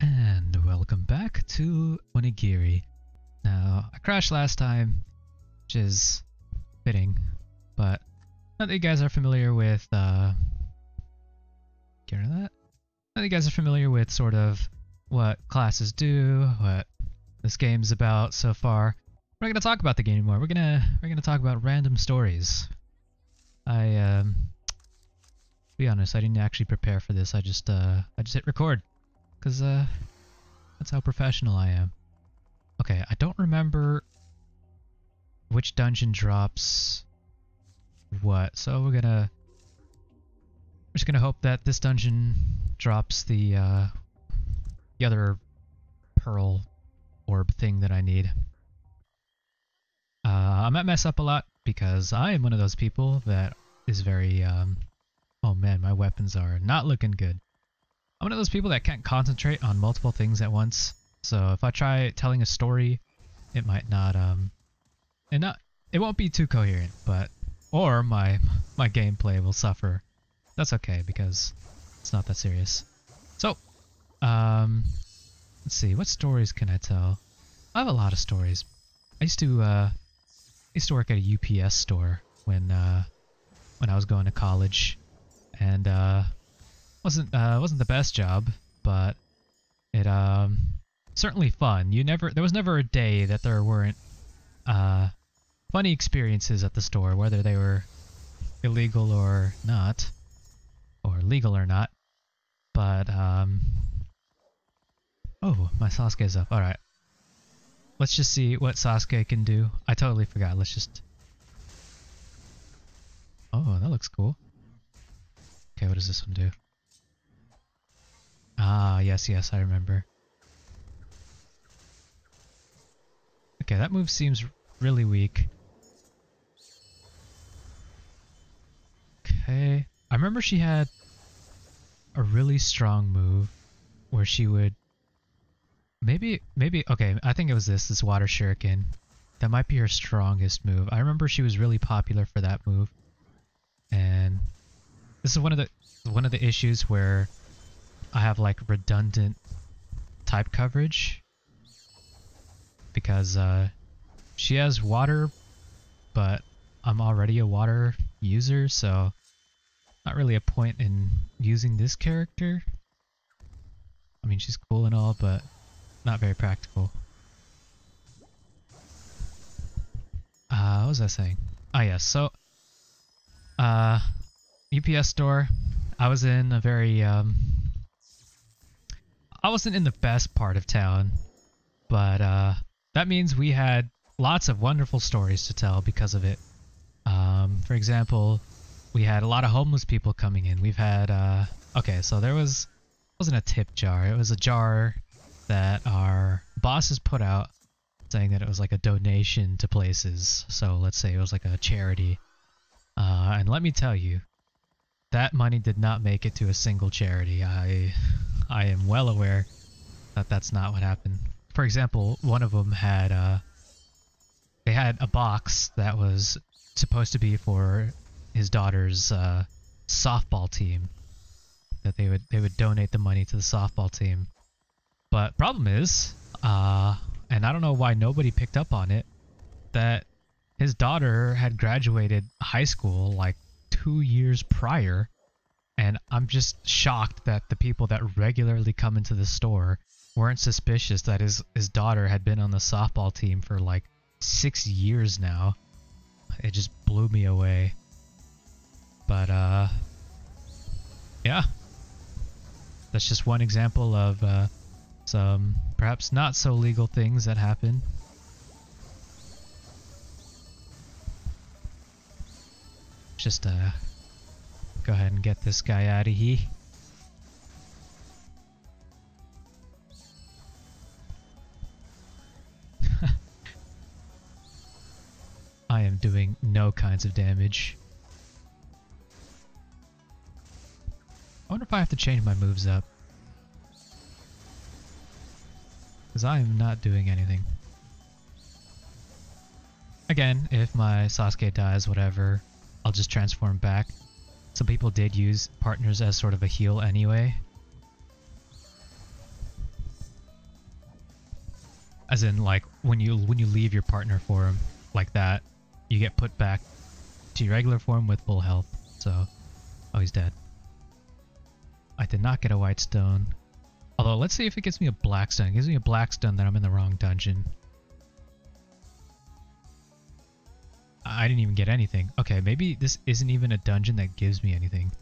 And welcome back to Onigiri. Now, I crashed last time, which is fitting, but now that you guys are familiar with, get rid of that? Now that you guys are familiar with sort of what classes do, what this game's about so far, we're not gonna talk about the game anymore. We're gonna talk about random stories. To be honest, I didn't actually prepare for this. I just hit record. Because that's how professional I am. Okay, I don't remember which dungeon drops what, so we're just gonna hope that this dungeon drops the other pearl orb thing that I need. I might mess up a lot because I am one of those people that is very oh man, my weapons are not looking good. I'm one of those people that can't concentrate on multiple things at once. So if I try telling a story, it might not it won't be too coherent, or my gameplay will suffer. That's okay because it's not that serious. So, let's see, what stories can I tell? I have a lot of stories. I used to work at a UPS store when I was going to college, and wasn't the best job, but it certainly fun. There was never a day that there weren't funny experiences at the store, whether they were illegal or not, or legal or not. But oh, my Sasuke's up. All right, let's just see what Sasuke can do. I totally forgot. Let's just. Oh, that looks cool. Okay, what does this one do? Ah, yes, I remember. Okay, that move seems really weak. Okay, I remember she had a really strong move where she would maybe okay, I think it was this water shuriken. That might be her strongest move. I remember she was really popular for that move. And this is one of the issues where I have like redundant type coverage because she has water, but I'm already a water user, so not really a point in using this character. I mean, she's cool and all, but not very practical. What was I saying? Ah, yes. So, UPS store. I was in a very I wasn't in the best part of town, but that means we had lots of wonderful stories to tell because of it. For example, we had a lot of homeless people coming in. We've had okay, so wasn't a tip jar. It was a jar that our bosses put out saying that it was like a donation to places. So let's say it was like a charity. And let me tell you, that money did not make it to a single charity. I am well aware that that's not what happened. For example, one of them had they had a box that was supposed to be for his daughter's softball team. That they would donate the money to the softball team. But problem is, and I don't know why nobody picked up on it, that his daughter had graduated high school like 2 years prior, and I'm just shocked that the people that regularly come into the store weren't suspicious that his daughter had been on the softball team for like 6 years now. It just blew me away. But yeah, that's just one example of some perhaps not so legal things that happen. Just go ahead and get this guy out of here. I am doing no kinds of damage. I wonder if I have to change my moves up. Because I am not doing anything. Again, if my Sasuke dies, whatever, I'll just transform back. Some people did use partners as sort of a heal anyway. As in, like, when you leave your partner form like that, you get put back to your regular form with full health. So, oh, he's dead. I did not get a white stone. Although, let's see if it gives me a black stone. If it gives me a black stone, then I'm in the wrong dungeon. I didn't even get anything. Okay, maybe this isn't even a dungeon that gives me anything.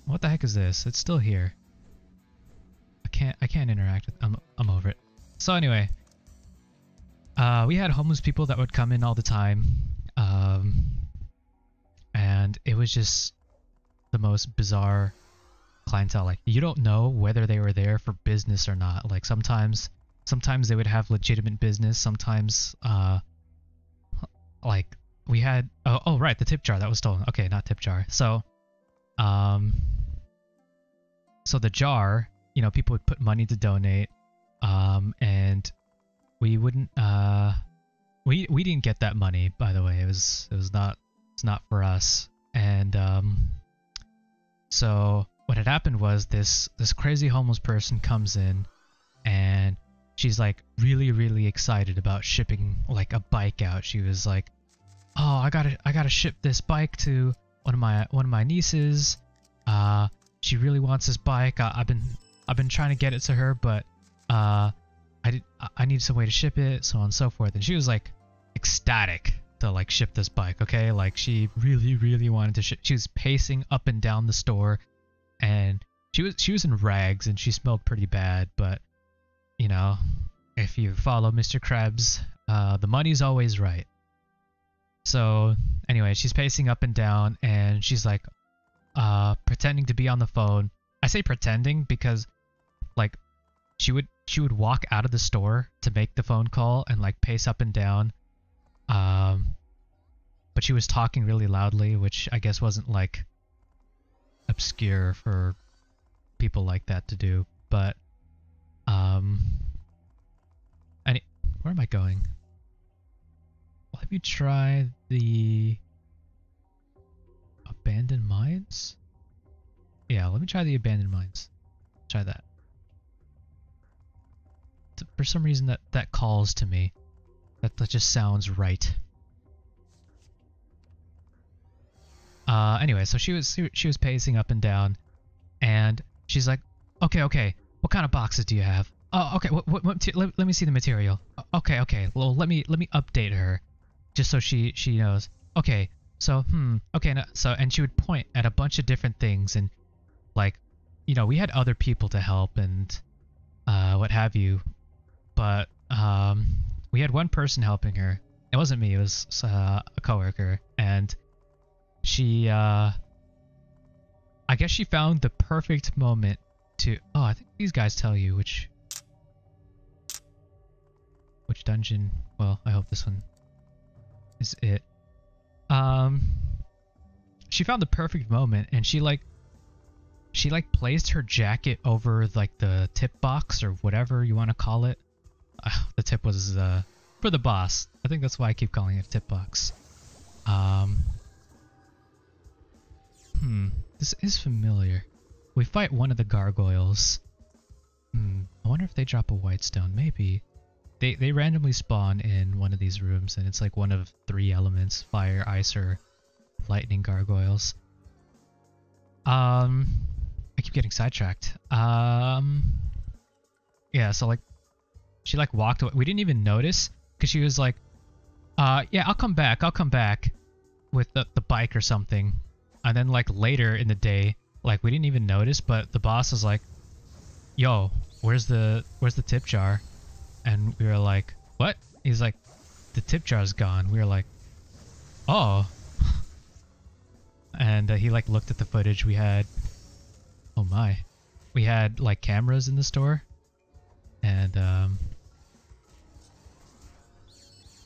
What the heck is this? It's still here. I can't interact with. I'm over it. So anyway, we had homeless people that would come in all the time, and it was just the most bizarre clientele. Like, you don't know whether they were there for business or not. Like, sometimes they would have legitimate business. Sometimes, like, we had oh right, the tip jar that was stolen. Okay, not tip jar. So the jar, you know, people would put money to donate, and we wouldn't we didn't get that money, by the way. It's not for us. And so what had happened was this crazy homeless person comes in, and she's like really excited about shipping like a bike out. She was like, "Oh, I gotta ship this bike to one of my nieces. She really wants this bike. I've been trying to get it to her, but I need some way to ship it, so on and so forth." And she was like ecstatic to like ship this bike. Okay, like she really wanted to ship. She was pacing up and down the store, and she was in rags and she smelled pretty bad. But you know, if you follow Mr. Krebs, the money's always right. So anyway, she's pacing up and down, and she's like pretending to be on the phone. I say pretending because like she would walk out of the store to make the phone call and like pace up and down, but she was talking really loudly, which I guess wasn't like obscure for people like that to do. But where am I going? Let me try the abandoned mines. Yeah, let me try the abandoned mines. Try that. For some reason that calls to me. That just sounds right. Anyway, so she was pacing up and down, and she's like, okay, what kind of boxes do you have? Oh, okay, let me see the material. Okay, well, let me update her, just so she knows. Okay, so okay, no, so, and she would point at a bunch of different things, and like, you know, we had other people to help and what have you, but we had one person helping her. It wasn't me, it was a coworker, and she I guess she found the perfect moment to I think these guys tell you which dungeon. Well, I hope this one is it. She found the perfect moment, and she placed her jacket over like the tip box or whatever you want to call it. The tip was for the boss. I think that's why I keep calling it a tip box. This is familiar. We fight one of the gargoyles. I wonder if they drop a white stone. Maybe. They randomly spawn in one of these rooms, and it's like one of 3 elements: fire, ice, or lightning gargoyles. I keep getting sidetracked. Yeah, so like she like walked away. We didn't even notice because she was like, yeah, I'll come back with the bike or something. And then like later in the day, like we didn't even notice, but the boss was like, "Yo, where's the tip jar?" And we were like, "What?" He's like, "The tip jar's gone." We were like, "Oh." And he like looked at the footage we had. Oh my. We had like cameras in the store, and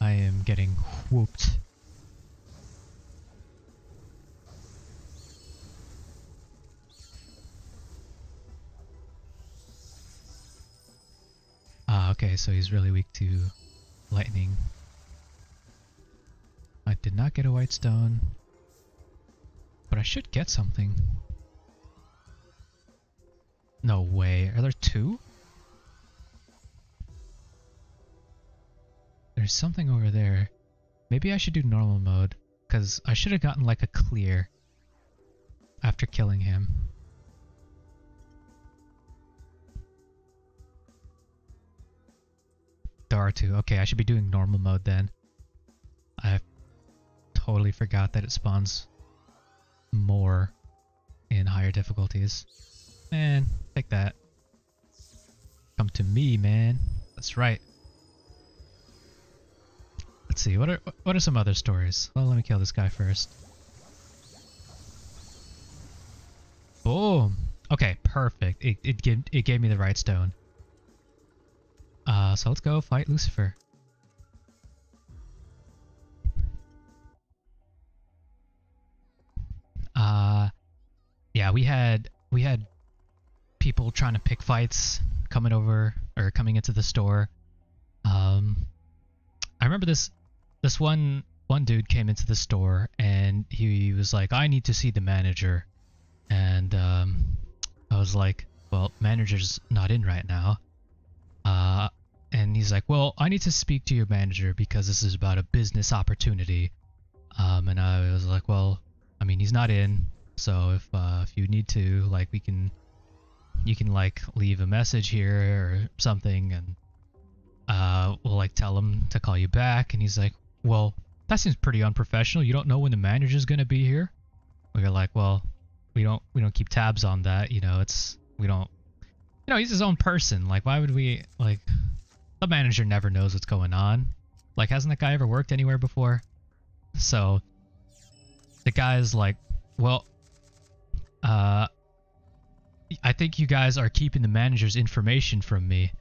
I am getting whooped. Okay, so he's really weak to lightning. I did not get a white stone, but I should get something. No way. Are there 2? There's something over there. Maybe I should do normal mode, because I should have gotten like a clear after killing him. There are two. Okay, I should be doing normal mode then. I totally forgot that it spawns more in higher difficulties. Man, take that. Come to me, man. That's right. Let's see, what are some other stories? Well, let me kill this guy first. Boom! Okay, perfect. It gave me the right stone. So let's go fight Lucifer. Yeah, we had people trying to pick fights coming over or coming into the store. I remember this one dude came into the store and he was like, "I need to see the manager," and I was like, "Well, manager's not in right now." And he's like, "Well, I need to speak to your manager because this is about a business opportunity." And I was like, "Well, I mean, he's not in, so if you need to, like, you can like leave a message here or something, and we'll like tell him to call you back." And he's like, "Well, that seems pretty unprofessional. You don't know when the manager's gonna be here?" We're like, "Well, we don't keep tabs on that. You know, he's his own person. Like, why would we like?" The manager never knows what's going on. Like, hasn't that guy ever worked anywhere before? So the guy's like, "Well, I think you guys are keeping the manager's information from me."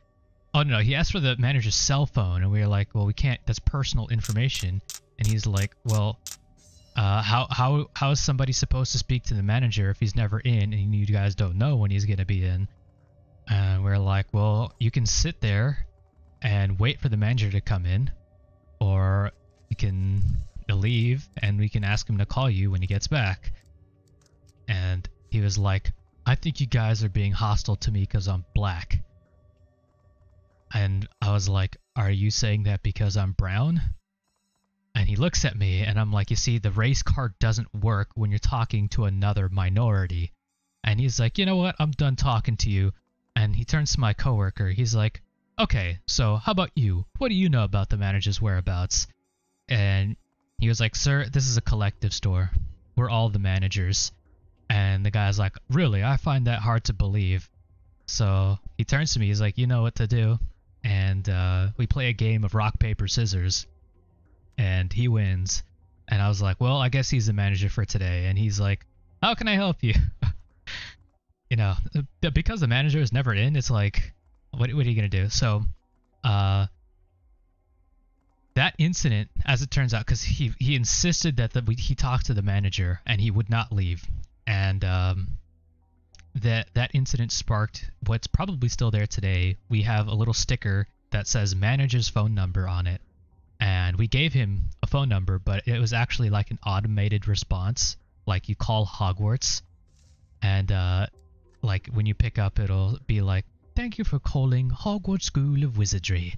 Oh no, he asked for the manager's cell phone, and we were like, "Well, we can't. That's personal information." And he's like, "Well, how is somebody supposed to speak to the manager if he's never in, and you guys don't know when he's gonna be in?" And we're like, "Well, you can sit there and wait for the manager to come in, or you can leave and we can ask him to call you when he gets back." And he was like, "I think you guys are being hostile to me because I'm black." And I was like, "Are you saying that because I'm brown?" And he looks at me and I'm like, "You see, the race card doesn't work when you're talking to another minority." And he's like, "You know what? I'm done talking to you." And he turns to my coworker. He's like, "Okay, so how about you? What do you know about the manager's whereabouts?" And he was like, "Sir, this is a collective store. We're all the managers." And the guy's like, "Really? I find that hard to believe." So he turns to me. He's like, "You know what to do." And we play a game of rock, paper, scissors. And he wins. And I was like, "Well, I guess he's the manager for today." And he's like, "How can I help you?" You know, because the manager is never in, it's like, what are you going to do? So, that incident, as it turns out, because he insisted that he talked to the manager and he would not leave. And that incident sparked what's probably still there today. We have a little sticker that says manager's phone number on it. And we gave him a phone number, but it was actually like an automated response. Like you call Hogwarts and like when you pick up, it'll be like, "Thank you for calling Hogwarts School of Wizardry."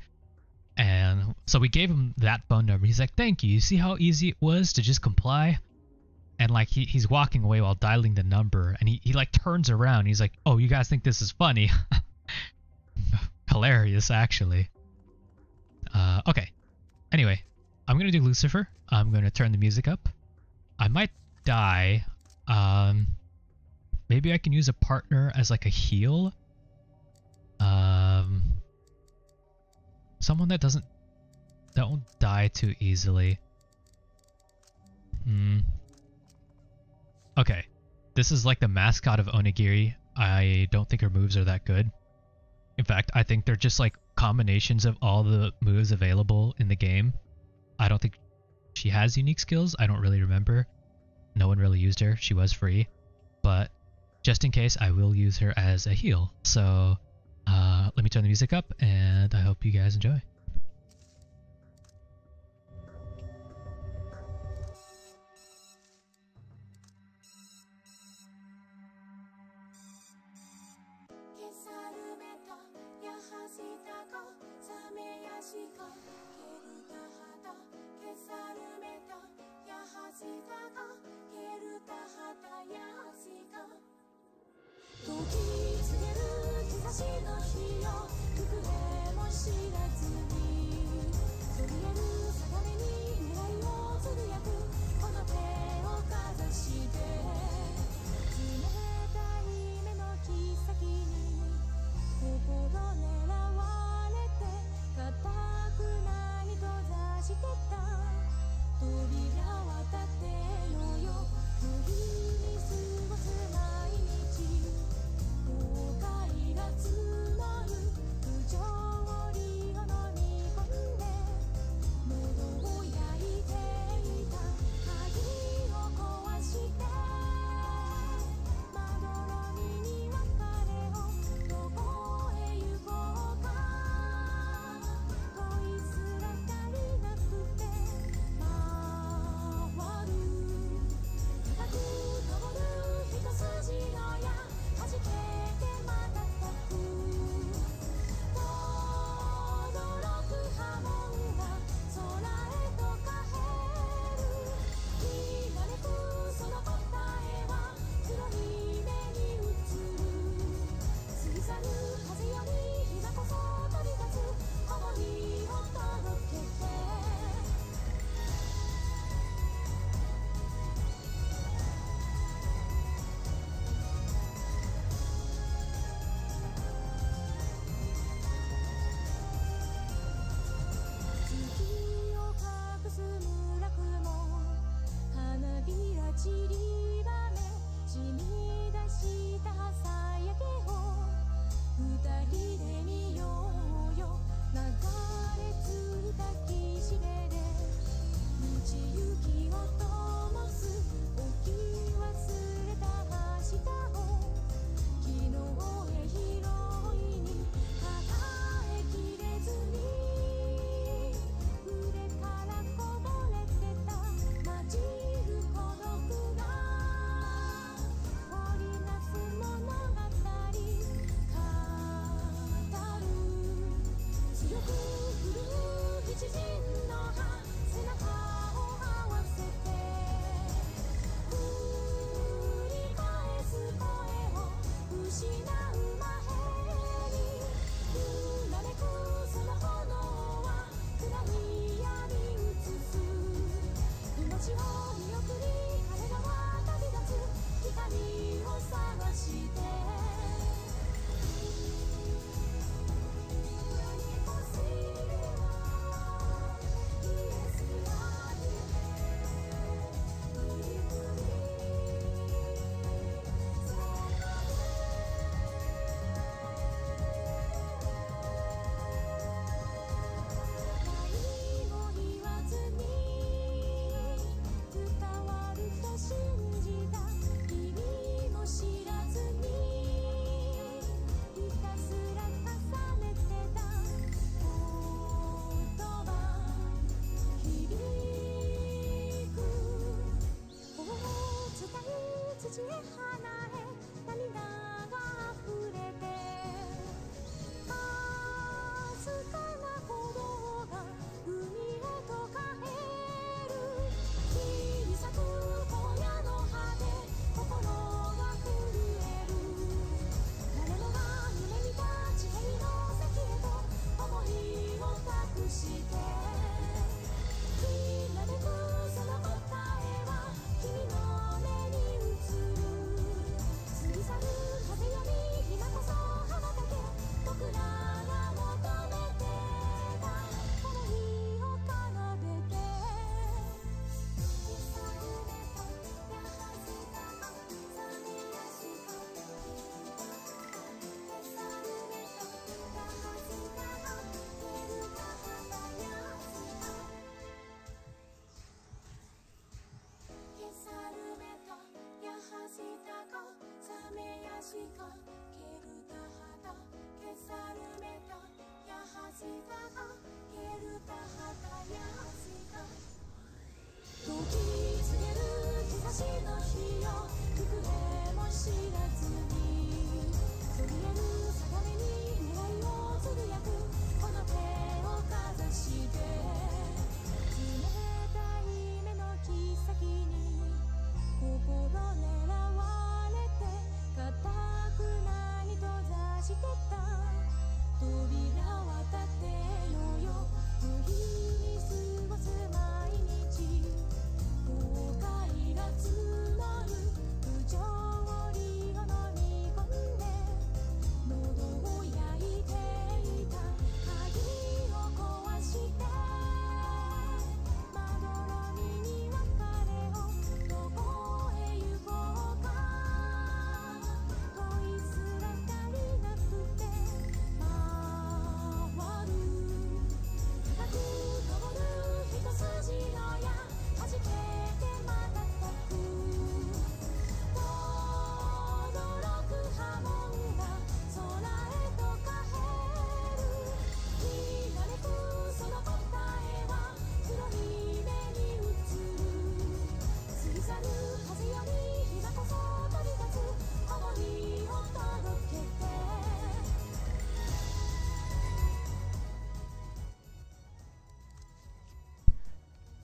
And so we gave him that phone number. He's like, "Thank you. You see how easy it was to just comply?" And like he's walking away while dialing the number, and he like turns around. He's like, "Oh, you guys think this is funny?" Hilarious, actually. Okay. Anyway, I'm gonna do Lucifer. I'm gonna turn the music up. I might die. Maybe I can use a partner as like a heal. Someone that won't die too easily. Okay. This is like the mascot of Onigiri. I don't think her moves are that good. In fact, I think they're just like combinations of all the moves available in the game. I don't think she has unique skills. I don't really remember. No one really used her. She was free. But just in case, I will use her as a heal. So let me turn the music up, and I hope you guys enjoy.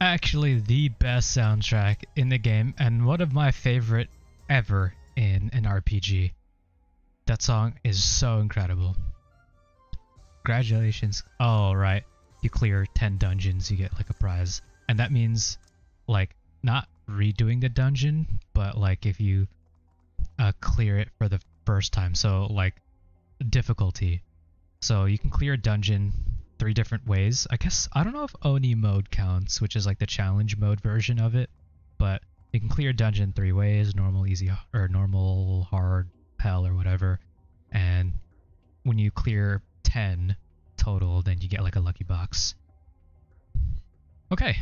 actually the best soundtrack in the game and one of my favorite ever in an RPG. That song is so incredible. Congratulations. Oh, right. You clear 10 dungeons, you get like a prize. And that means like not redoing the dungeon, but like if you clear it for the first time. So like difficulty. So you can clear a dungeon 3 different ways. I guess I don't know if Oni mode counts, which is like the challenge mode version of it, but you can clear a dungeon 3 ways: normal, easy, or normal, hard, hell, or whatever. And when you clear 10 total, then you get like a lucky box. Okay,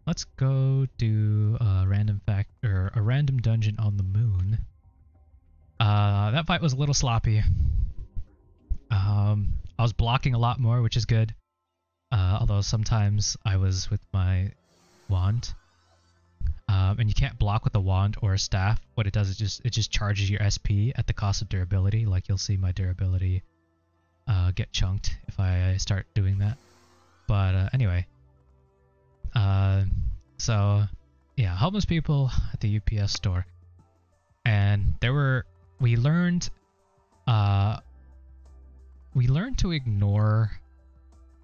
let's go do a random fact or a random dungeon on the moon. That fight was a little sloppy. I was blocking a lot more, which is good. Although sometimes I was with my wand. And you can't block with a wand or a staff. What it does is it just charges your SP at the cost of durability. Like you'll see my durability get chunked if I start doing that. But anyway. So yeah, homeless people at the UPS store. And we learned to ignore,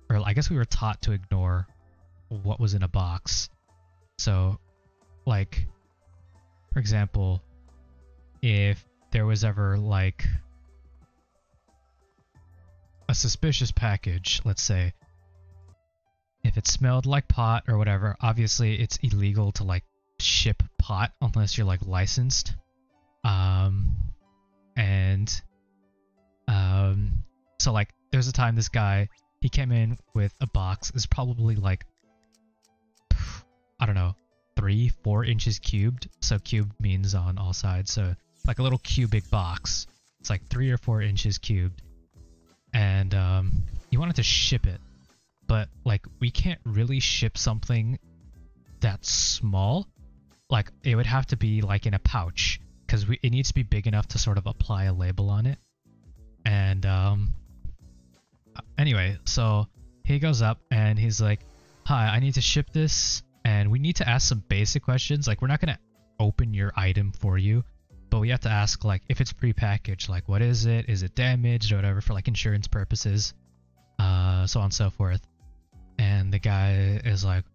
or I guess we were taught to ignore what was in a box. So like, for example, if there was ever like a suspicious package, let's say, if it smelled like pot or whatever, obviously it's illegal to like ship pot unless you're like licensed. So like there's a time this guy, he came in with a box. It's probably like, I don't know, 3-4 inches cubed. So cubed means on all sides. So like a little cubic box. It's like 3 or 4 inches cubed. And he wanted to ship it. But like we can't really ship something that small. Like it would have to be like in a pouch, because it needs to be big enough to sort of apply a label on it. And anyway, so he goes up and he's like, "Hi, I need to ship this, and we need to ask some basic questions. Like we're not gonna open your item for you, but we have to ask like if it's prepackaged, like what is it? Is it damaged or whatever, for like insurance purposes, so on and so forth." And the guy is like,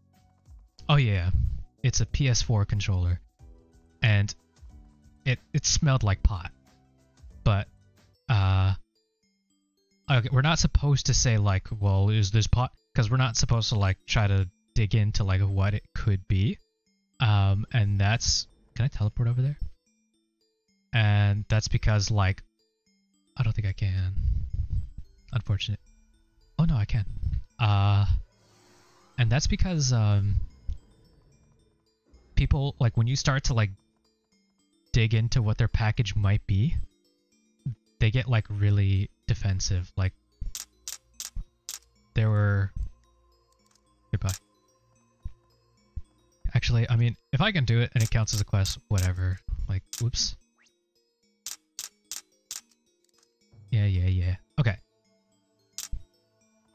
"Oh yeah, it's a PS4 controller," and it smelled like pot. But okay, we're not supposed to say like, "Well, is this pot?" Because we're not supposed to like try to dig into like what it could be. And that's, can I teleport over there? And that's because like, I don't think I can. Unfortunate. Oh no, I can. And that's because people, like when you start to like dig into what their package might be, they get like really defensive. Like there were, goodbye. Actually, I mean, if I can do it and it counts as a quest, whatever. Like, whoops. Yeah. Okay.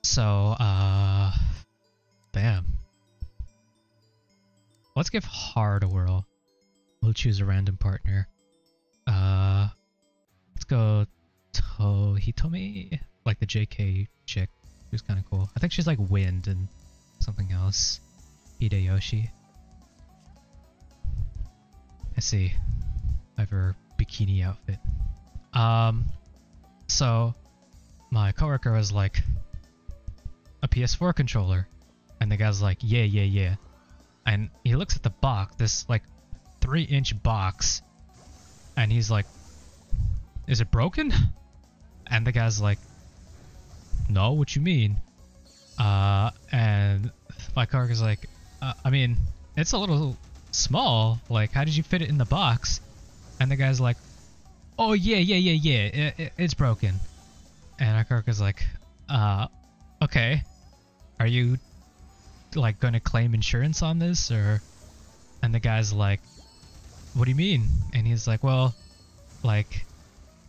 So, damn. Let's give hard a whirl. We'll choose a random partner. Let's go Hitomi, like the JK chick, who's kind of cool. I think she's like wind and something else. Hideyoshi. Let's see. I have her bikini outfit. So my coworker was like, "A PS4 controller," and the guy's like, yeah. And he looks at the box, this like 3-inch box, and he's like, "Is it broken?" And the guy's like, "No, what you mean?" And my coworker's like, I mean, it's a little small. Like, how did you fit it in the box?" And the guy's like, "Oh yeah, it's broken." And our coworker's like, okay, are you like gonna claim insurance on this, or?" And the guy's like, "What do you mean?" And he's like, "Well, like,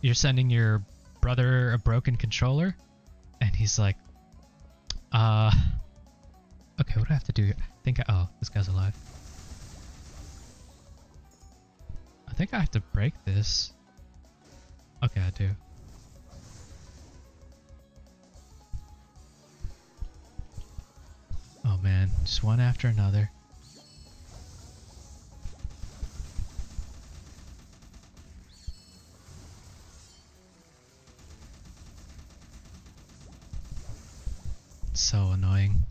you're sending your brother a broken controller?" And he's like, Okay, what do I have to do? Oh, this guy's alive. I think I have to break this. Okay, I do. Oh man, just one after another. So annoying.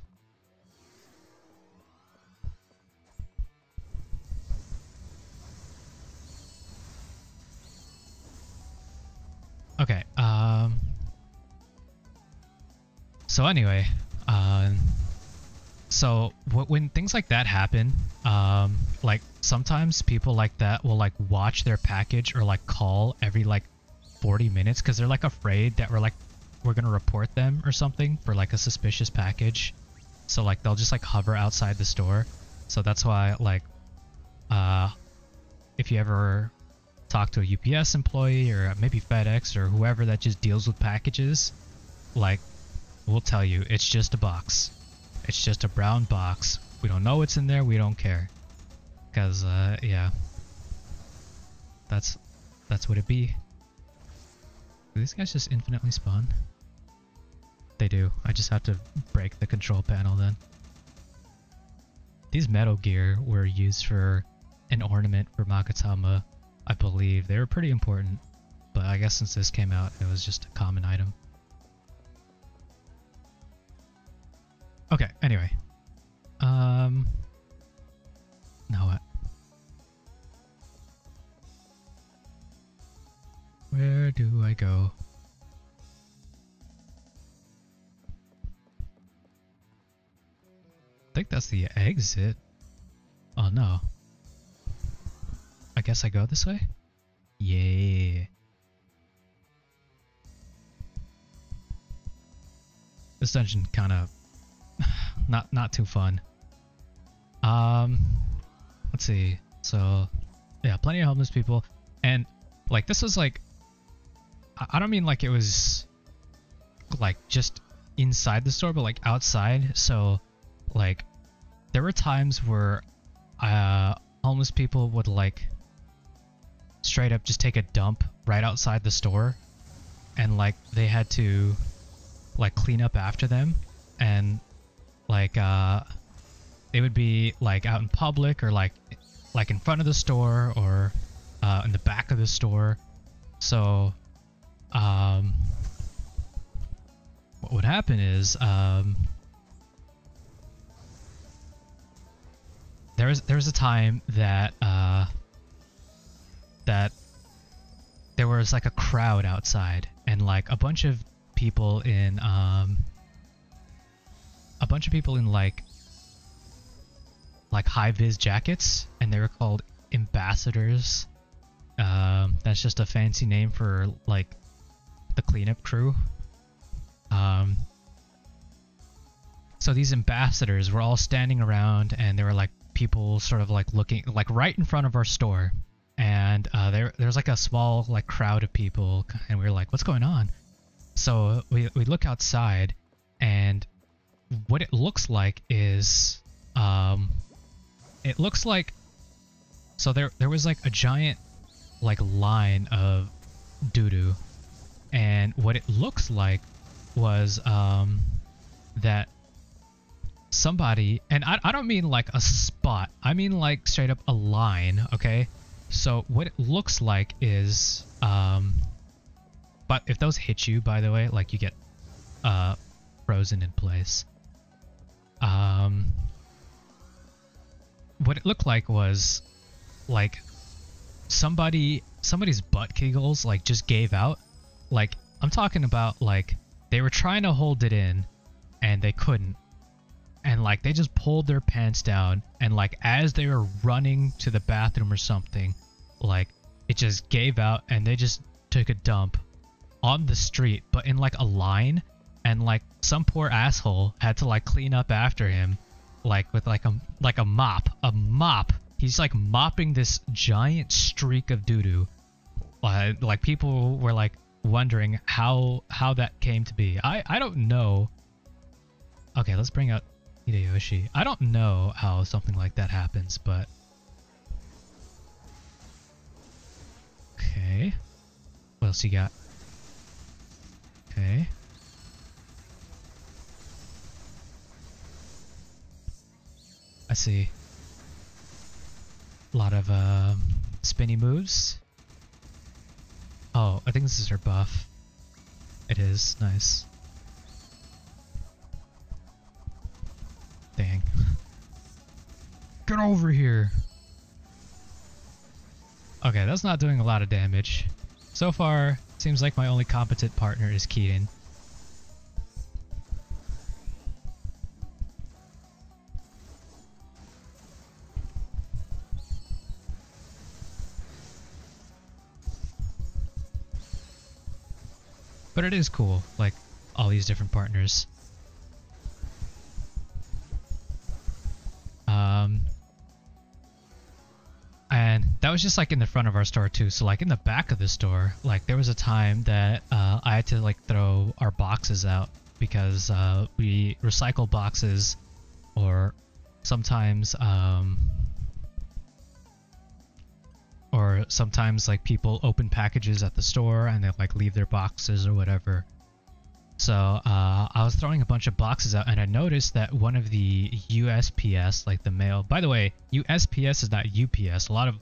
Okay, so anyway, so when things like that happen, like sometimes people like that will like watch their package or like call every like 40 minutes because they're like afraid that we're gonna report them or something for like a suspicious package. So like they'll just like hover outside the store. So that's why like, if you ever talk to a UPS employee or maybe FedEx or whoever that just deals with packages, like, we'll tell you it's just a box. It's just a brown box. We don't know what's in there. We don't care. Cause yeah, that's what it be. Do these guys just infinitely spawn? They do. I just have to break the control panel then. These metal gear were used for an ornament for Magatama, I believe. They were pretty important, but I guess since this came out, it was just a common item. Okay, anyway. Now what? Where do I go? I think that's the exit. Oh no. I guess I go this way? Yeah. This dungeon kind of not too fun. Let's see. So yeah, plenty of homeless people, and like this was like, I don't mean like it was like just inside the store, but like outside. So like there were times where homeless people would like straight up just take a dump right outside the store, and like they had to like clean up after them, and like they would be like out in public or like in front of the store or in the back of the store. So what would happen is there was a time that that there was like a crowd outside, and like a bunch of people in like high-vis jackets, and they were called ambassadors. That's just a fancy name for like the cleanup crew. So these ambassadors were all standing around, and there were like people sort of like looking like right in front of our store, and there's like a small like crowd of people, and we were like, what's going on? So we look outside, and what it looks like is it looks like, so there was like a giant like line of doo-doo, and what it looks like was that somebody, and I don't mean like a spot, I mean like straight up a line, okay? So what it looks like is but if those hit you, by the way, like you get frozen in place. What it looked like was like somebody's butt kegels like just gave out. Like I'm talking about like they were trying to hold it in and they couldn't, and like they just pulled their pants down, and like as they were running to the bathroom or something, like it just gave out, and they just took a dump on the street, but in like a line, and like some poor asshole had to like clean up after him, like with like a mop. He's like mopping this giant streak of doo-doo. Like people were like wondering how that came to be. I don't know. Okay, let's bring out Hideyoshi. I don't know how something like that happens, but... Okay. What else you got? Okay. I see. A lot of spinny moves. Oh, I think this is her buff. It is. Nice. Dang. Get over here! Okay, that's not doing a lot of damage. So far, seems like my only competent partner is Keaton. But it is cool, like, all these different partners. And that was just like in the front of our store too. So like in the back of the store, like there was a time that I had to like throw our boxes out because we recycle boxes, or sometimes like people open packages at the store and they like leave their boxes or whatever. So I was throwing a bunch of boxes out and I noticed that one of the USPS, like the mail, by the way, USPS is not UPS. A lot of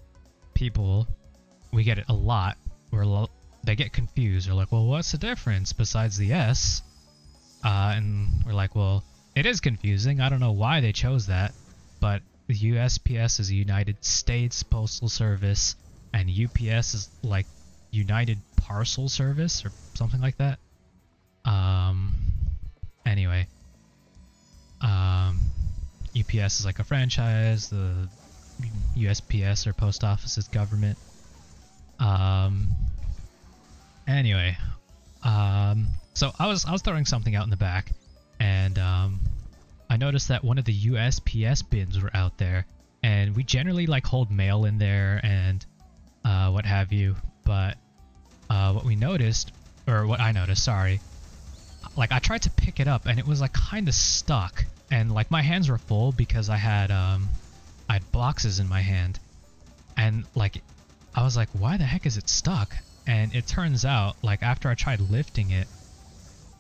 people, we get it a lot, where they get confused. They're like, well, what's the difference besides the S? And we're like, well, it is confusing. I don't know why they chose that, but the USPS is the United States Postal Service and UPS is like United Parcel Service or something like that. Anyway, UPS is like a franchise, the USPS or post office is government. Anyway, so I was throwing something out in the back, and I noticed that one of the USPS bins were out there, and we generally like hold mail in there and what have you, but what we noticed, or what I noticed, sorry, like I tried to pick it up and it was like kind of stuck, and like my hands were full because I had boxes in my hand, and like I was like, why the heck is it stuck? And it turns out, like after I tried lifting it,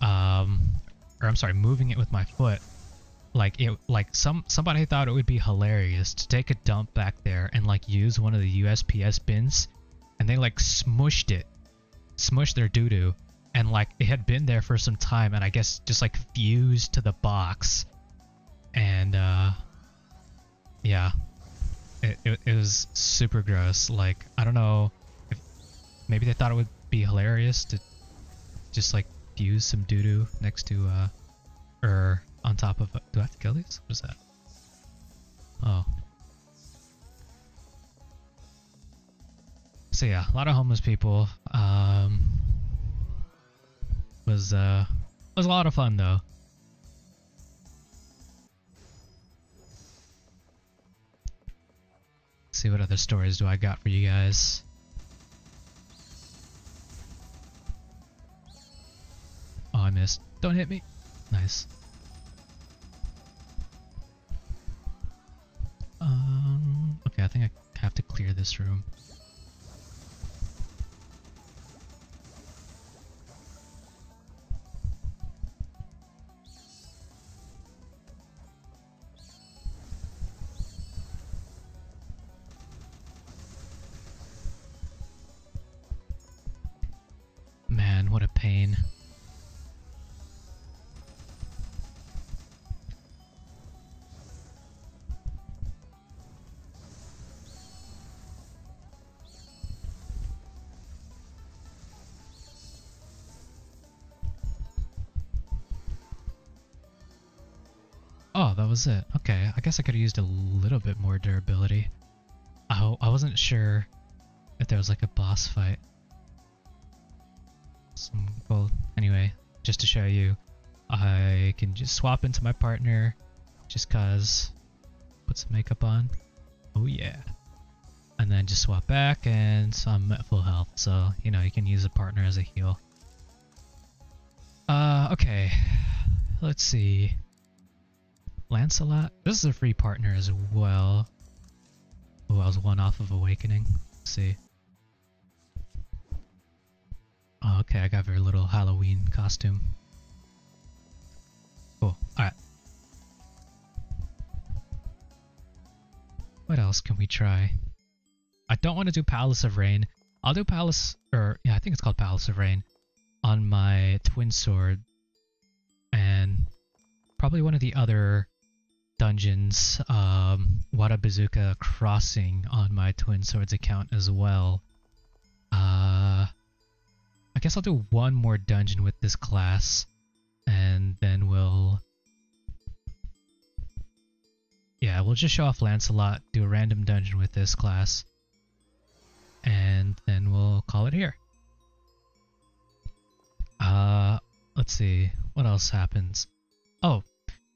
or I'm sorry, moving it with my foot, somebody thought it would be hilarious to take a dump back there and like use one of the USPS bins, and they like smushed their doo-doo, and like it had been there for some time, and I guess just like fused to the box, and yeah, it was super gross. Like I don't know if maybe they thought it would be hilarious to just like fuse some doo-doo next to or on top of do I have to kill these? What is that? Oh. So yeah, a lot of homeless people. Was a lot of fun though. Let's see what other stories do I got for you guys. Oh, I missed. Don't hit me. Nice. Okay, I think I have to clear this room. Man, what a pain. Oh, that was it. Okay, I guess I could have used a little bit more durability. I wasn't sure if there was like a boss fight. Well, anyway, just to show you, I can just swap into my partner just cause. Put some makeup on. Oh yeah. And then just swap back and so I'm at full health, so you know you can use a partner as a heal. Okay. Let's see. Lancelot. This is a free partner as well. Oh, I was one off of Awakening. Let's see. Oh, okay, I got her little Halloween costume. Cool. Alright. What else can we try? I don't want to do Palace of Rain. I'll do Palace, or yeah, I think it's called Palace of Rain, on my twin sword. And probably one of the other dungeons, Wada Bazooka Crossing on my twin swords account as well. I guess I'll do one more dungeon with this class, and then we'll just show off Lancelot, do a random dungeon with this class, and then we'll call it here. Let's see, what else happens? Oh,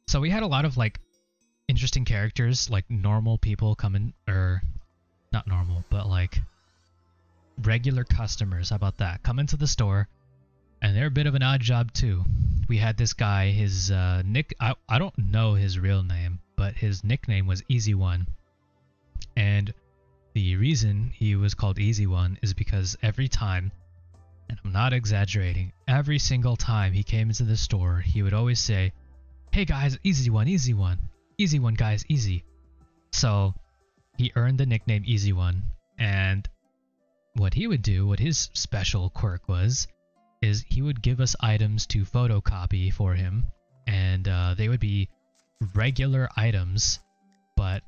so we had a lot of like interesting characters, like normal people coming, or not normal, but like regular customers, how about that? Come into the store, and they're a bit of an odd job too. We had this guy, his I don't know his real name, but his nickname was Easy One. And the reason he was called Easy One is because every time, and I'm not exaggerating, every single time he came into the store, he would always say, "Hey guys, easy one, guys, easy." So he earned the nickname Easy One, and what he would do, what his special quirk was, is he would give us items to photocopy for him, and they would be regular items, but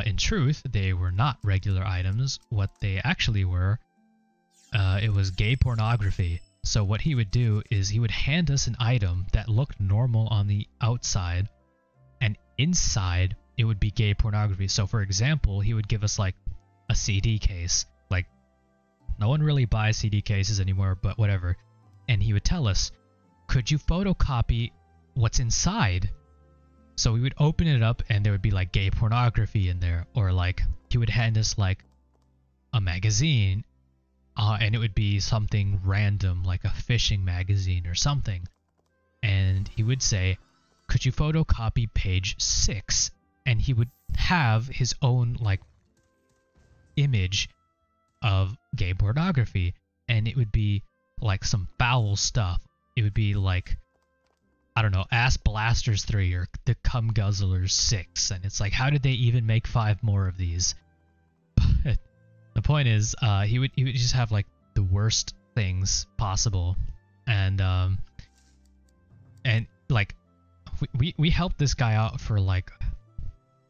in truth, they were not regular items. What they actually were, it was gay pornography. So what he would do is he would hand us an item that looked normal on the outside, and inside it would be gay pornography. So for example, he would give us like a CD case. Like, no one really buys CD cases anymore, but whatever. And he would tell us, could you photocopy what's inside? So we would open it up and there would be like gay pornography in there. Or like he would hand us like a magazine, and it would be something random, like a fishing magazine or something. And he would say, could you photocopy page 6? And he would have his own like image of gay pornography, and it would be like some foul stuff. It would be like, I don't know, Ass Blasters 3 or the Cum Guzzlers 6, and it's like, how did they even make 5 more of these? But the point is, he would just have like the worst things possible, and like we helped this guy out for like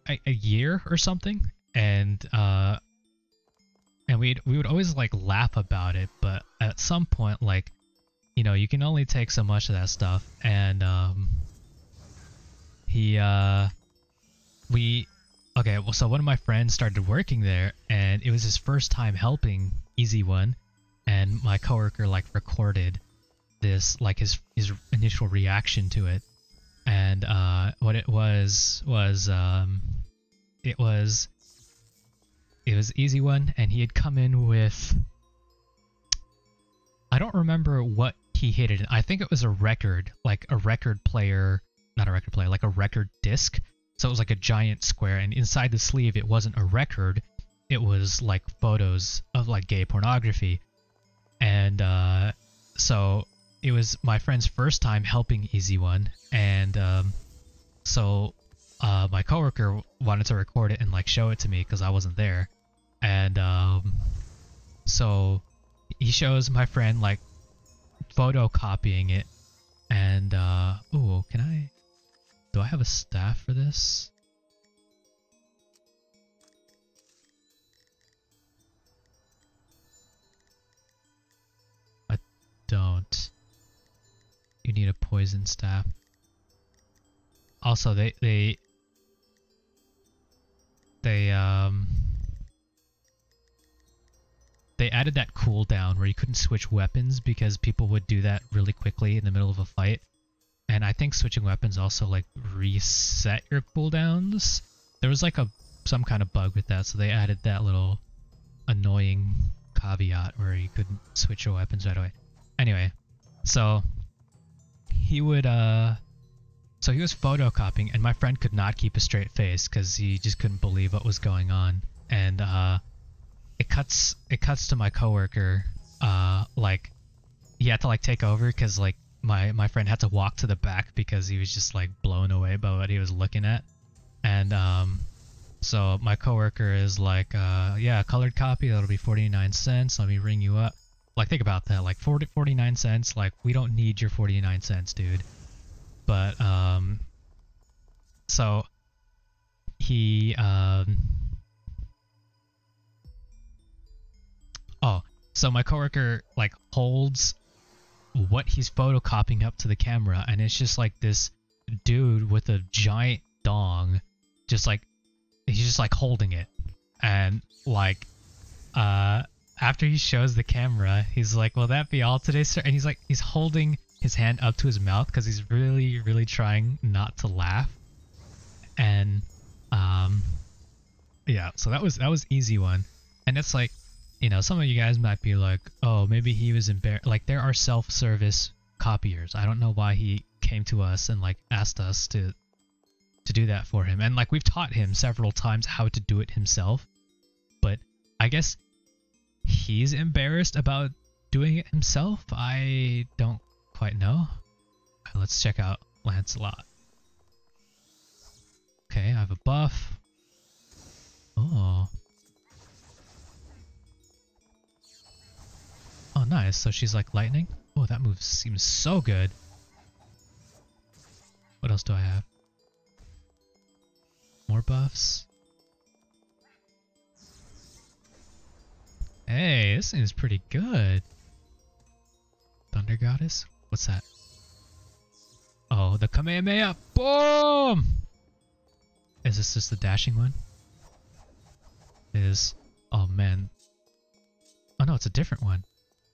a year or something, and we would always like laugh about it, but at some point, like, you know, you can only take so much of that stuff, and okay, well, so one of my friends started working there, and it was his first time helping Easy One, and my coworker like recorded this, like his initial reaction to it, and what it was Easy One, and he had come in with, I don't remember what he hit it in. I think it was a record, like a record player, not a record player, like a record disc. So it was like a giant square, and inside the sleeve it wasn't a record, it was like photos of like gay pornography. And so it was my friend's first time helping Easy One, and so my coworker wanted to record it and like show it to me because I wasn't there. And so he shows my friend like photocopying it, and ooh, do I have a staff for this? I don't. You need a poison staff. Also, they added that cooldown where you couldn't switch weapons because people would do that really quickly in the middle of a fight. And I think switching weapons also like reset your cooldowns. There was like some kind of bug with that, so they added that little annoying caveat where you couldn't switch your weapons right away. Anyway, so he would So he was photocopying, and my friend could not keep a straight face because he just couldn't believe what was going on. And it cuts to my coworker, like he had to like take over because like my friend had to walk to the back because he was just like blown away by what he was looking at. And so my coworker is like, yeah, colored copy, that'll be 49 cents. Let me ring you up. Like, think about that. Like 49 cents. Like, we don't need your 49 cents, dude. But so he oh, so my coworker like holds what he's photocopying up to the camera, and it's just like this dude with a giant dong, just like he's just like holding it, and like after he shows the camera, he's like, "Will that be all today, sir?" And he's holding his hand up to his mouth because he's really trying not to laugh. And yeah, so that was easy one. And it's like, you know, some of you guys might be like, oh, maybe he was embarrassed. Like, there are self-service copiers. I don't know why he came to us and like asked us to do that for him. And like, we've taught him several times how to do it himself, but I guess he's embarrassed about doing it himself. I don't quite know. Okay, let's check out Lancelot. Okay, I have a buff. Oh. Oh, nice. So she's like lightning. Oh, that move seems so good. What else do I have? More buffs. Hey, this seems pretty good. Thunder Goddess? What's that? Oh, the Kamehameha! Boom! Is this just the dashing one? It is. Oh, man. Oh, no, it's a different one.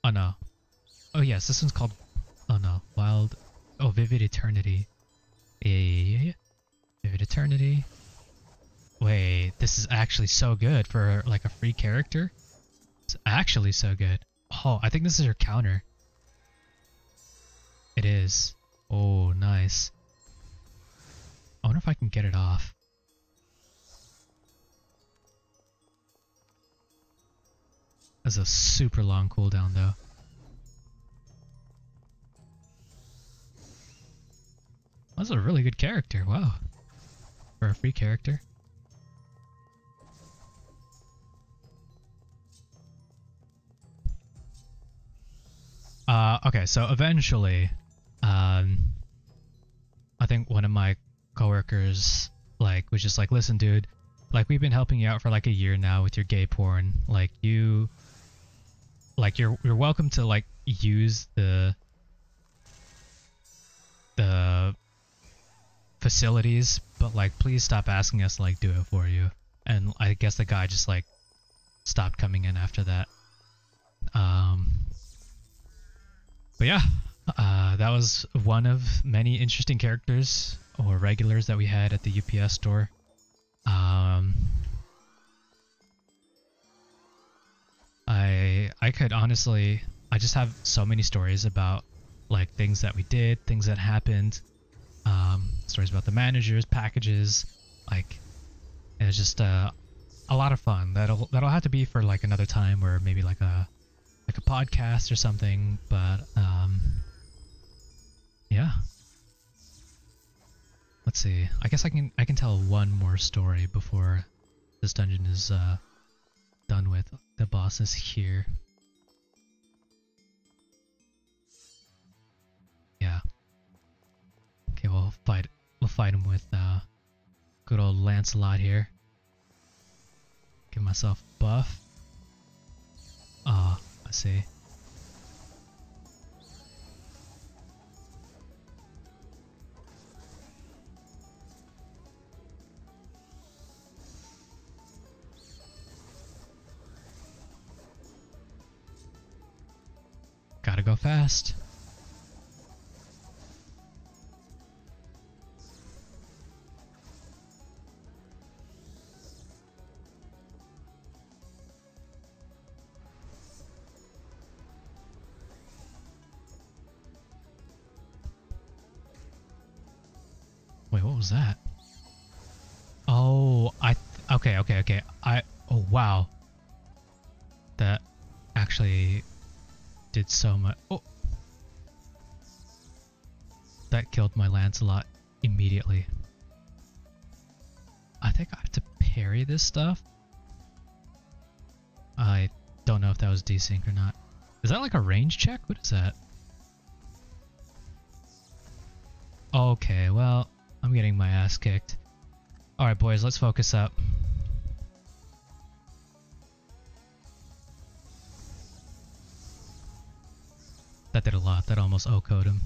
Oh, no. Oh, yes, this one's called... Oh, no. Wild... Oh, Vivid Eternity. Yeah. Vivid Eternity. Wait, this is actually so good for, like, a free character. It's actually so good. Oh, I think this is her counter. It is. Oh, nice. I wonder if I can get it off. That's a super long cooldown, though. That's a really good character. Wow. For a free character. Okay, so eventually, I think one of my coworkers, like, was just like, listen, dude, like, we've been helping you out for like a year now with your gay porn. Like, you're welcome to like use the facilities, but like, please stop asking us to like do it for you. And I guess the guy just like stopped coming in after that. But yeah, that was one of many interesting characters or regulars that we had at the UPS store. I could honestly, I just have so many stories about like things that we did, things that happened, stories about the managers, packages, like it was just a lot of fun. That'll have to be for like another time, or maybe like a podcast or something. But yeah. Let's see. I guess I can tell one more story before this dungeon is done with. The boss is here. Yeah. Okay, we'll fight him with good old Lancelot here. Give myself a buff. Ah, I see. Gotta go fast. was that? Oh, okay. Oh, wow. That actually did so much. Oh. That killed my Lancelot immediately. I think I have to parry this stuff. I don't know if that was desync or not. Is that like a range check? What is that? Okay, well, I'm getting my ass kicked. Alright, boys, let's focus up. That did a lot. That almost OHKO'd him.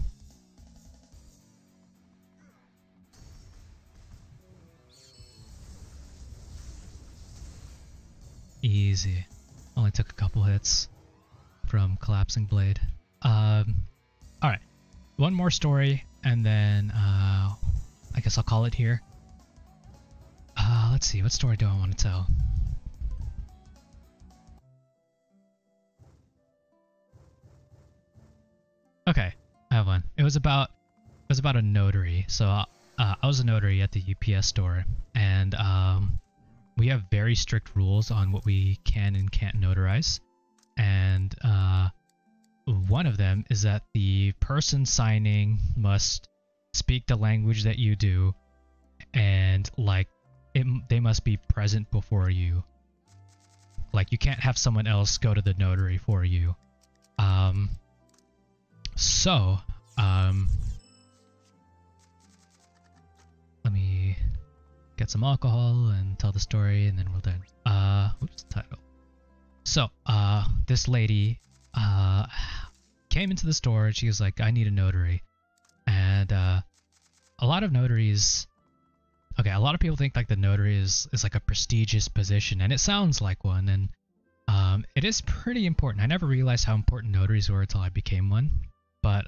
Easy. Only took a couple hits from Collapsing Blade. Alright. One more story, and then I guess I'll call it here. Let's see, what story do I want to tell? Okay, I have one. It was about a notary. So I was a notary at the UPS store, and we have very strict rules on what we can and can't notarize. And one of them is that the person signing must speak the language that you do, and like they must be present before you. Like you can't have someone else go to the notary for you. Let me get some alcohol and tell the story, and then we're done. What's the title? So, this lady came into the store, and she was like, I need a notary. And a lot of notaries... Okay, a lot of people think like the notary is like a prestigious position, and it sounds like one, and it is pretty important. I never realized how important notaries were until I became one. But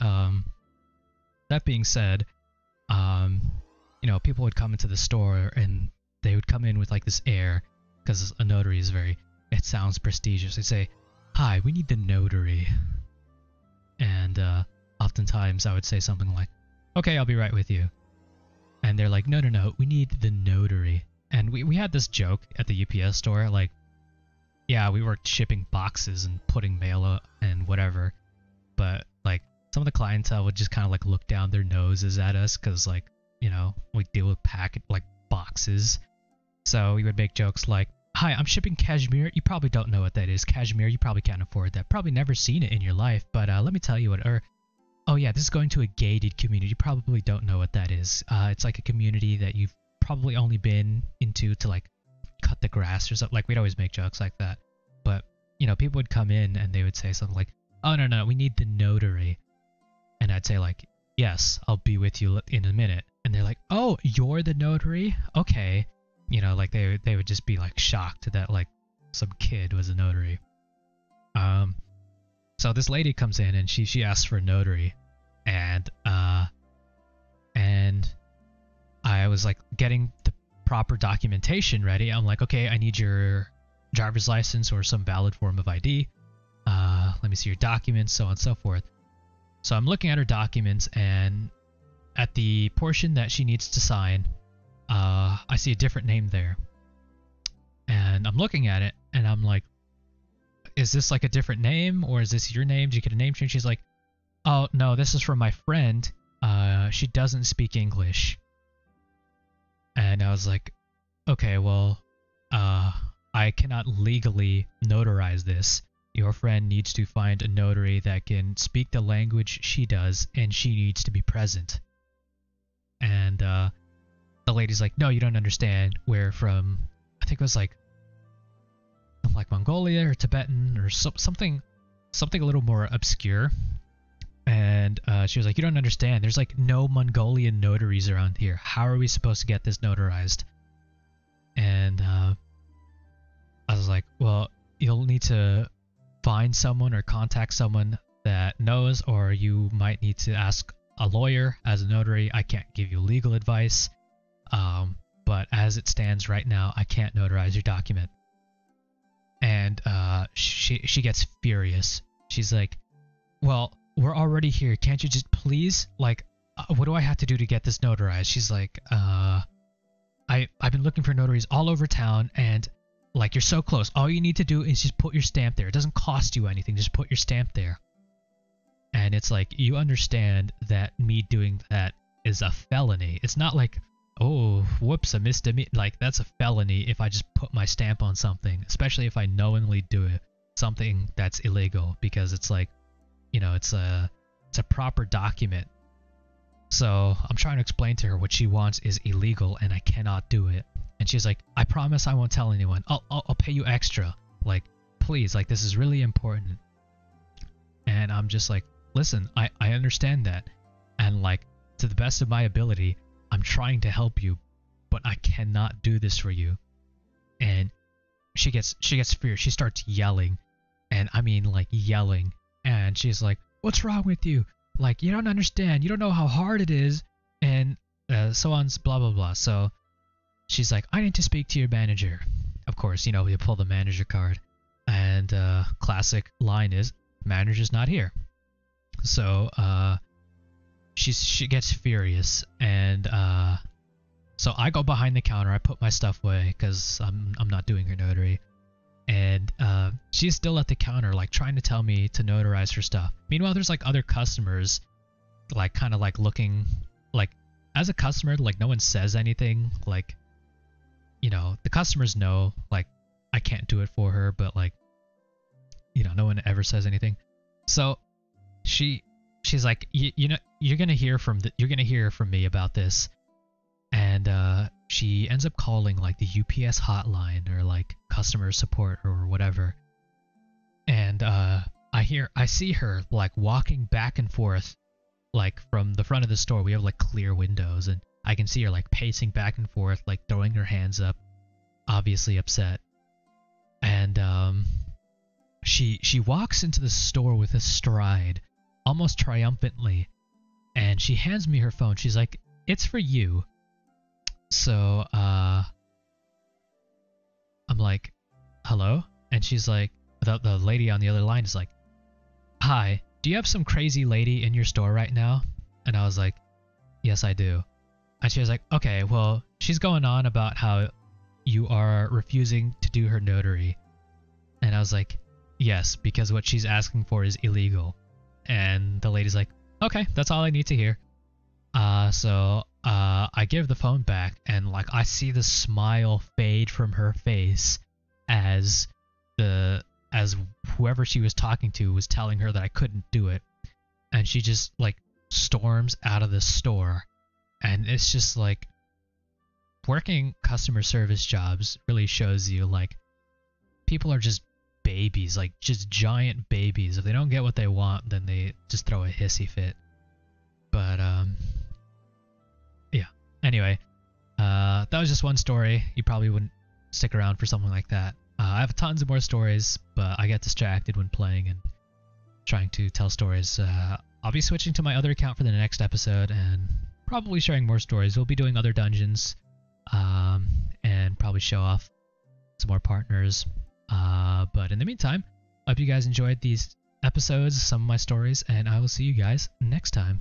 that being said, you know, people would come into the store and they would come in with like this air, because a notary is it sounds prestigious. They'd say, hi, we need the notary. And oftentimes I would say something like, okay, I'll be right with you. And they're like, no, we need the notary. And we had this joke at the UPS store, like, yeah, we were shipping boxes and putting mail up and whatever. But like, some of the clientele would just kind of like look down their noses at us because, like, you know, we deal with boxes. So we would make jokes like, hi, I'm shipping cashmere. You probably don't know what that is. Cashmere, you probably can't afford that. Probably never seen it in your life, but let me tell you what. Or, oh yeah, this is going to a gated community. You probably don't know what that is. It's like a community that you've probably only been into to like cut the grass or something. Like, we'd always make jokes like that. But, you know, people would come in and they would say something like, oh no, we need the notary. And I'd say like, yes, I'll be with you in a minute. And they're like, oh, you're the notary? Okay. You know, like they would just be like shocked that like some kid was a notary. So this lady comes in and she asks for a notary, and I was like getting the proper documentation ready. I'm like, okay, I need your driver's license or some valid form of ID. Let me see your documents, so on and so forth. So I'm looking at her documents, and at the portion that she needs to sign, I see a different name there. And I'm looking at it, and I'm like, is this like a different name, or is this your name? Did you get a name change? She's like, oh, no, this is from my friend. She doesn't speak English. And I was like, okay, well, I cannot legally notarize this. Your friend needs to find a notary that can speak the language she does, and she needs to be present. And the lady's like, no, you don't understand. We're from, I think it was like Mongolia or Tibetan or something a little more obscure. And she was like, you don't understand. There's like no Mongolian notaries around here. How are we supposed to get this notarized? And I was like, well, you'll need to find someone or contact someone that knows, or you might need to ask a lawyer. As a notary, I can't give you legal advice. But as it stands right now, I can't notarize your document. And she gets furious. She's like, well, we're already here. Can't you just please, like, what do I have to do to get this notarized? She's like, I've been looking for notaries all over town, and like, you're so close. All you need to do is just put your stamp there. It doesn't cost you anything. Just put your stamp there. And it's like, you understand that me doing that is a felony. It's not like, oh, whoops, a misdemeanor. Like, that's a felony if I just put my stamp on something, especially if I knowingly do it, something that's illegal, because it's like, you know, it's a proper document. So I'm trying to explain to her what she wants is illegal and I cannot do it. And she's like, I promise I won't tell anyone. I'll pay you extra. Like, please, like, this is really important. And I'm just like, listen, I understand that. And like, to the best of my ability, I'm trying to help you, but I cannot do this for you. And she gets fierce. She starts yelling. And I mean, like, yelling. And she's like, what's wrong with you? Like, you don't understand. You don't know how hard it is. And so on, blah, blah, blah. So she's like, I need to speak to your manager. Of course, you know, we pull the manager card. And classic line is, manager's not here. So she gets furious. And so I go behind the counter. I put my stuff away because I'm not doing her notary. And she's still at the counter, like, trying to tell me to notarize her stuff. Meanwhile, there's like other customers, like, kind of like looking, like, as a customer, like, no one says anything. Like, you know, the customers know, like, I can't do it for her, but like, you know, no one ever says anything. So she's like, you know, you're gonna hear from me about this. And she ends up calling like the UPS hotline or like customer support or whatever. And I see her like walking back and forth, like, from the front of the store. We have like clear windows, and I can see her like pacing back and forth, like throwing her hands up, obviously upset. And she walks into the store with a stride, almost triumphantly, and she hands me her phone. She's like, it's for you. So I'm like, hello? And she's like, the lady on the other line is like, hi, do you have some crazy lady in your store right now? And I was like, yes, I do. And she was like, okay, well, she's going on about how you are refusing to do her notary. And I was like, yes, because what she's asking for is illegal. And the lady's like, okay, that's all I need to hear. So I give the phone back, and like, I see the smile fade from her face as whoever she was talking to was telling her that I couldn't do it. And she just like storms out of the store. And it's just like, working customer service jobs really shows you, like, people are just babies, like just giant babies. If they don't get what they want, then they just throw a hissy fit. But yeah. Anyway, that was just one story. You probably wouldn't stick around for something like that. I have tons of more stories, but I get distracted when playing and trying to tell stories. I'll be switching to my other account for the next episode and probably sharing more stories. We'll be doing other dungeons, and probably show off some more partners. But in the meantime, I hope you guys enjoyed these episodes, some of my stories, and I will see you guys next time.